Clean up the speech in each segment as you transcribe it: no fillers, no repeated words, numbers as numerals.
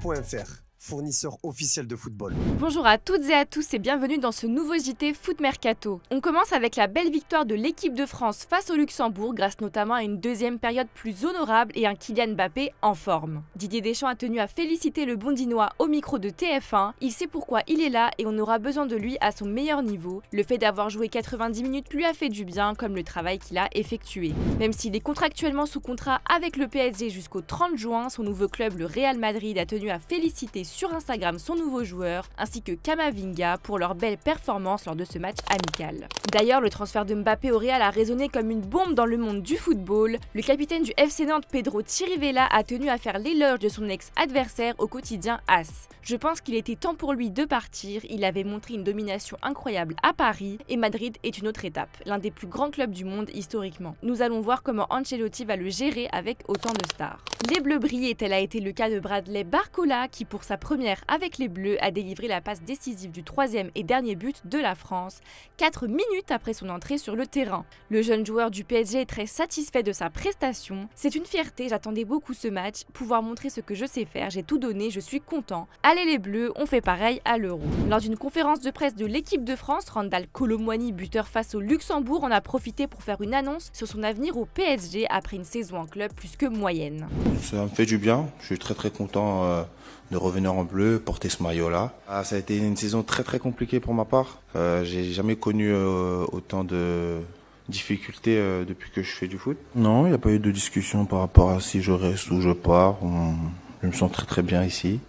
JT.fr, fournisseur officiel de football. Bonjour à toutes et à tous et bienvenue dans ce nouveau JT Foot Mercato. On commence avec la belle victoire de l'équipe de France face au Luxembourg grâce notamment à une deuxième période plus honorable et un Kylian Mbappé en forme. Didier Deschamps a tenu à féliciter le Bondinois au micro de TF1. Il sait pourquoi il est là et on aura besoin de lui à son meilleur niveau. Le fait d'avoir joué 90 minutes lui a fait du bien comme le travail qu'il a effectué. Même s'il est contractuellement sous contrat avec le PSG jusqu'au 30 juin, son nouveau club, le Real Madrid, a tenu à féliciter sur Instagram son nouveau joueur ainsi que Camavinga pour leur belle performance lors de ce match amical. D'ailleurs, le transfert de Mbappé au Real a résonné comme une bombe dans le monde du football. Le capitaine du FC Nantes, Pedro Chirivella, a tenu à faire l'éloge de son ex-adversaire au quotidien AS. Je pense qu'il était temps pour lui de partir, il avait montré une domination incroyable à Paris et Madrid est une autre étape, l'un des plus grands clubs du monde historiquement. Nous allons voir comment Ancelotti va le gérer avec autant de stars. Les Bleus brillent, tel a été le cas de Bradley Barcola qui pour sa première avec les Bleus a délivré la passe décisive du troisième et dernier but de la France, 4 minutes après son entrée sur le terrain. Le jeune joueur du PSG est très satisfait de sa prestation. C'est une fierté, j'attendais beaucoup ce match, pouvoir montrer ce que je sais faire, j'ai tout donné, je suis content. Allez les Bleus, on fait pareil à l'Euro. Lors d'une conférence de presse de l'équipe de France, Randal Kolo Muani, buteur face au Luxembourg, en a profité pour faire une annonce sur son avenir au PSG après une saison en club plus que moyenne. Ça me fait du bien, je suis très content de revenir en bleu, porter ce maillot-là. Ça a été une saison très compliquée pour ma part. J'ai jamais connu autant de difficultés depuis que je fais du foot. Non, il n'y a pas eu de discussion par rapport à si je reste ou je pars. Je me sens très bien ici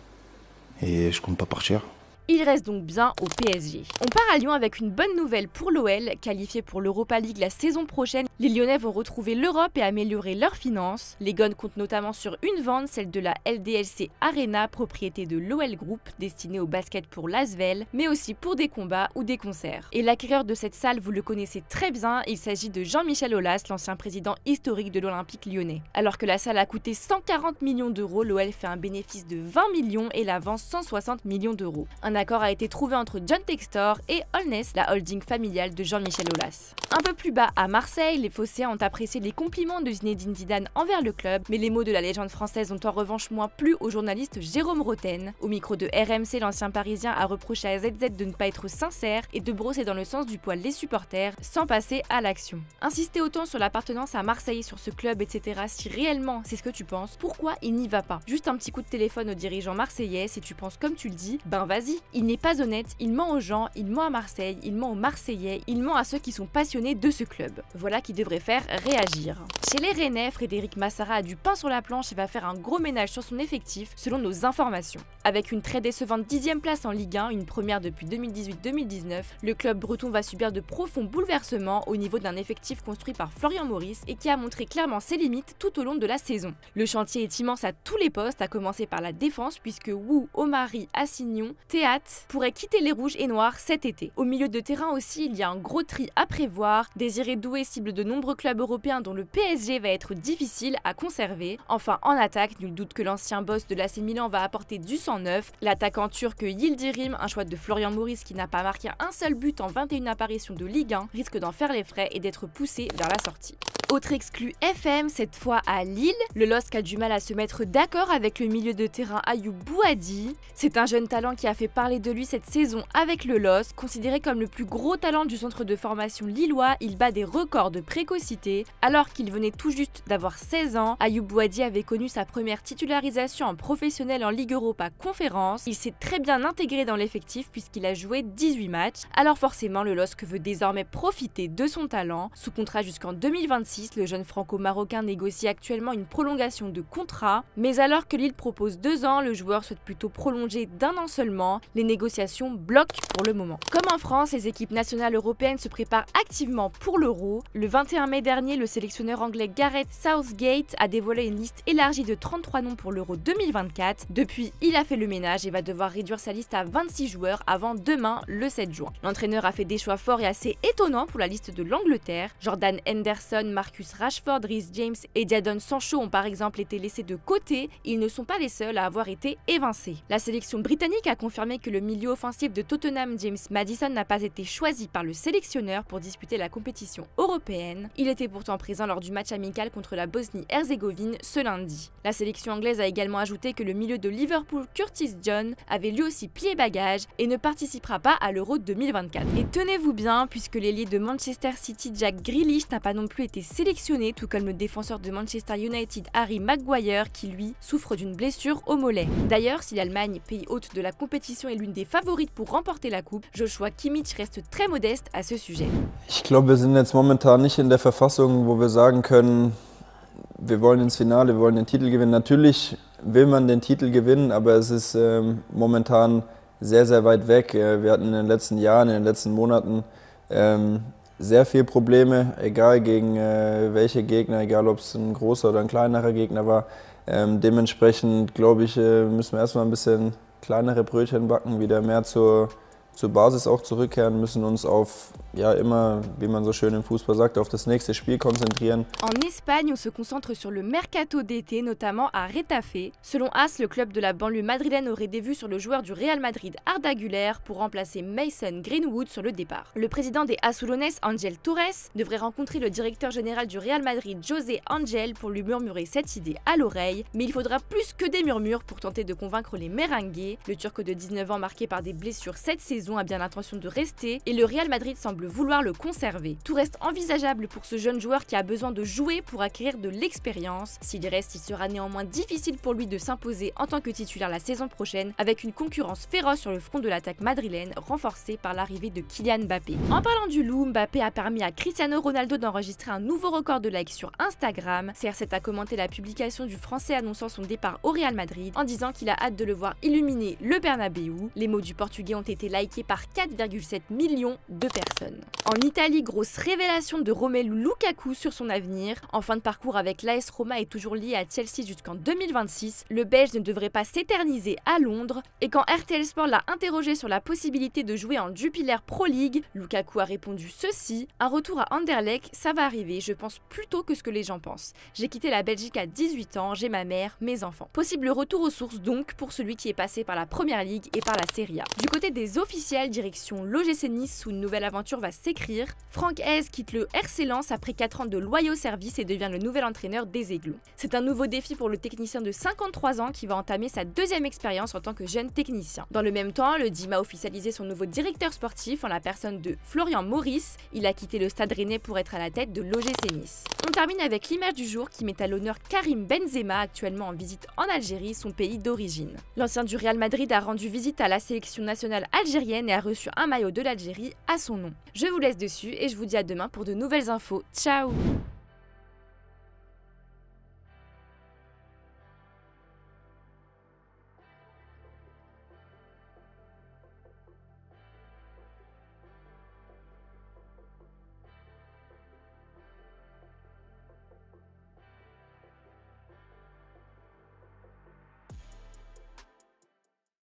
et je compte pas partir. Il reste donc bien au PSG. On part à Lyon avec une bonne nouvelle pour l'OL, qualifié pour l'Europa League la saison prochaine. Les Lyonnais vont retrouver l'Europe et améliorer leurs finances. Les Gones comptent notamment sur une vente, celle de la LDLC Arena, propriété de l'OL Group, destinée au basket pour l'Asvel, mais aussi pour des combats ou des concerts. Et l'acquéreur de cette salle, vous le connaissez très bien, il s'agit de Jean-Michel Aulas, l'ancien président historique de l'Olympique lyonnais. Alors que la salle a coûté 140 millions d'euros, l'OL fait un bénéfice de 20 millions et la vend 160 millions d'euros. Un accord a été trouvé entre John Textor et Holness, la holding familiale de Jean-Michel Aulas. Un peu plus bas, à Marseille, les Phocéens ont apprécié les compliments de Zinedine Zidane envers le club, mais les mots de la légende française ont en revanche moins plu au journaliste Jérôme Roten. Au micro de RMC, l'ancien Parisien a reproché à ZZ de ne pas être sincère et de brosser dans le sens du poil les supporters, sans passer à l'action. Insister autant sur l'appartenance à Marseille, sur ce club, etc., si réellement c'est ce que tu penses, pourquoi il n'y va pas? Juste un petit coup de téléphone aux dirigeants marseillais, si tu penses comme tu le dis, ben vas-y. Il n'est pas honnête, il ment aux gens, il ment à Marseille, il ment aux Marseillais, il ment à ceux qui sont passionnés de ce club. Voilà qui devrait faire réagir. Chez les Rennais, Frédéric Massara a du pain sur la planche et va faire un gros ménage sur son effectif, selon nos informations. Avec une très décevante 10e place en Ligue 1, une première depuis 2018-2019, le club breton va subir de profonds bouleversements au niveau d'un effectif construit par Florian Maurice et qui a montré clairement ses limites tout au long de la saison. Le chantier est immense à tous les postes, à commencer par la défense puisque Wu, Omari, Assignon, Théat pourrait quitter les rouges et noirs cet été. Au milieu de terrain aussi, il y a un gros tri à prévoir. Désiré Doué cible de nombreux clubs européens dont le PSG va être difficile à conserver. Enfin, en attaque, nul doute que l'ancien boss de l'AC Milan va apporter du sang neuf. L'attaquant turc Yildirim, un choix de Florian Maurice qui n'a pas marqué un seul but en 21 apparitions de Ligue 1, risque d'en faire les frais et d'être poussé vers la sortie. Autre exclu FM, cette fois à Lille. Le LOSC a du mal à se mettre d'accord avec le milieu de terrain Ayoub Bouhaddi. C'est un jeune talent qui a fait parler de lui cette saison avec le LOSC. Considéré comme le plus gros talent du centre de formation lillois, il bat des records de précocité. Alors qu'il venait tout juste d'avoir 16 ans, Ayoub Bouhaddi avait connu sa première titularisation en professionnel en Ligue Europa Conférence. Il s'est très bien intégré dans l'effectif puisqu'il a joué 18 matchs. Alors forcément, le LOSC veut désormais profiter de son talent. Sous contrat jusqu'en 2026, le jeune franco-marocain négocie actuellement une prolongation de contrat, mais alors que Lille propose 2 ans, le joueur souhaite plutôt prolonger d'1 an seulement. Les négociations bloquent pour le moment. Comme en France, les équipes nationales européennes se préparent activement pour l'Euro. Le 21 mai dernier, le sélectionneur anglais Gareth Southgate a dévoilé une liste élargie de 33 noms pour l'Euro 2024. Depuis, il a fait le ménage et va devoir réduire sa liste à 26 joueurs avant demain, le 7 juin. L'entraîneur a fait des choix forts et assez étonnants pour la liste de l'Angleterre. Jordan Henderson, Marcus Rashford, Reece James et Jadon Sancho ont par exemple été laissés de côté, ils ne sont pas les seuls à avoir été évincés. La sélection britannique a confirmé que le milieu offensif de Tottenham, James Maddison, n'a pas été choisi par le sélectionneur pour disputer la compétition européenne. Il était pourtant présent lors du match amical contre la Bosnie-Herzégovine ce lundi. La sélection anglaise a également ajouté que le milieu de Liverpool, Curtis Jones, avait lui aussi plié bagage et ne participera pas à l'Euro 2024. Et tenez-vous bien, puisque l'ailier de Manchester City, Jack Grealish, n'a pas non plus été sélectionné, tout comme le défenseur de Manchester United, Harry Maguire, qui lui souffre d'une blessure au mollet. D'ailleurs, si l'Allemagne, pays hôte de la compétition, est l'une des favorites pour remporter la coupe, Joshua Kimmich reste très modeste à ce sujet. Ich glaube, wir sind jetzt momentan nicht in der Verfassung, wo wir sagen können, wir wollen ins Finale, wir wollen den Titel gewinnen. Natürlich will man den Titel gewinnen, aber es ist momentan sehr, sehr weit weg. Wir hatten in den letzten Jahren, in den letzten Monaten sehr viele Probleme, egal gegen welche Gegner, egal ob es ein großer oder ein kleinerer Gegner war. Dementsprechend, glaube ich, müssen wir erstmal ein bisschen kleinere Brötchen backen, wieder mehr zur Basis auch zurückkehren, müssen uns auf, ja immer, wie man so schön im Fußball sagt, auf das nächste Spiel konzentrieren. En Espagne, on se concentre sur le mercato d'été, notamment à Retafe. Selon AS, le club de la banlieue madrilène aurait des vues sur le joueur du Real Madrid Arda Güler pour remplacer Mason Greenwood sur le départ. Le président des Azulones, Ángel Torres, devrait rencontrer le directeur général du Real Madrid, José Ángel, pour lui murmurer cette idée à l'oreille, mais il faudra plus que des murmures pour tenter de convaincre les merengues. Le Turc de 19 ans, marqué par des blessures cette saison, a bien l'intention de rester et le Real Madrid semble vouloir le conserver. Tout reste envisageable pour ce jeune joueur qui a besoin de jouer pour acquérir de l'expérience. S'il reste, il sera néanmoins difficile pour lui de s'imposer en tant que titulaire la saison prochaine, avec une concurrence féroce sur le front de l'attaque madrilène, renforcée par l'arrivée de Kylian Mbappé. En parlant du loup, Mbappé a permis à Cristiano Ronaldo d'enregistrer un nouveau record de likes sur Instagram. CR7 a commenté la publication du Français annonçant son départ au Real Madrid en disant qu'il a hâte de le voir illuminer le Bernabéu. Les mots du Portugais ont été likés par 4,7 millions de personnes. En Italie, grosse révélation de Romelu Lukaku sur son avenir. En fin de parcours avec l'AS Roma et toujours lié à Chelsea jusqu'en 2026, le Belge ne devrait pas s'éterniser à Londres. Et quand RTL Sport l'a interrogé sur la possibilité de jouer en Jupiler Pro League, Lukaku a répondu ceci: un retour à Anderlecht, ça va arriver, je pense plus tôt que ce que les gens pensent. J'ai quitté la Belgique à 18 ans, j'ai ma mère, mes enfants. Possible retour aux sources donc pour celui qui est passé par la Première Ligue et par la Serie A. Du côté des officiels, direction l'OGC Nice où une nouvelle aventure va s'écrire. Franck Hez quitte le RC Lens après 4 ans de loyaux services et devient le nouvel entraîneur des Aiglons. C'est un nouveau défi pour le technicien de 53 ans qui va entamer sa deuxième expérience en tant que jeune technicien. Dans le même temps, le DIM a officialisé son nouveau directeur sportif en la personne de Florian Maurice. Il a quitté le Stade Rennais pour être à la tête de l'OGC Nice. On termine avec l'image du jour qui met à l'honneur Karim Benzema, actuellement en visite en Algérie, son pays d'origine. L'ancien du Real Madrid a rendu visite à la sélection nationale algérienne et a reçu un maillot de l'Algérie à son nom. Je vous laisse dessus et je vous dis à demain pour de nouvelles infos. Ciao!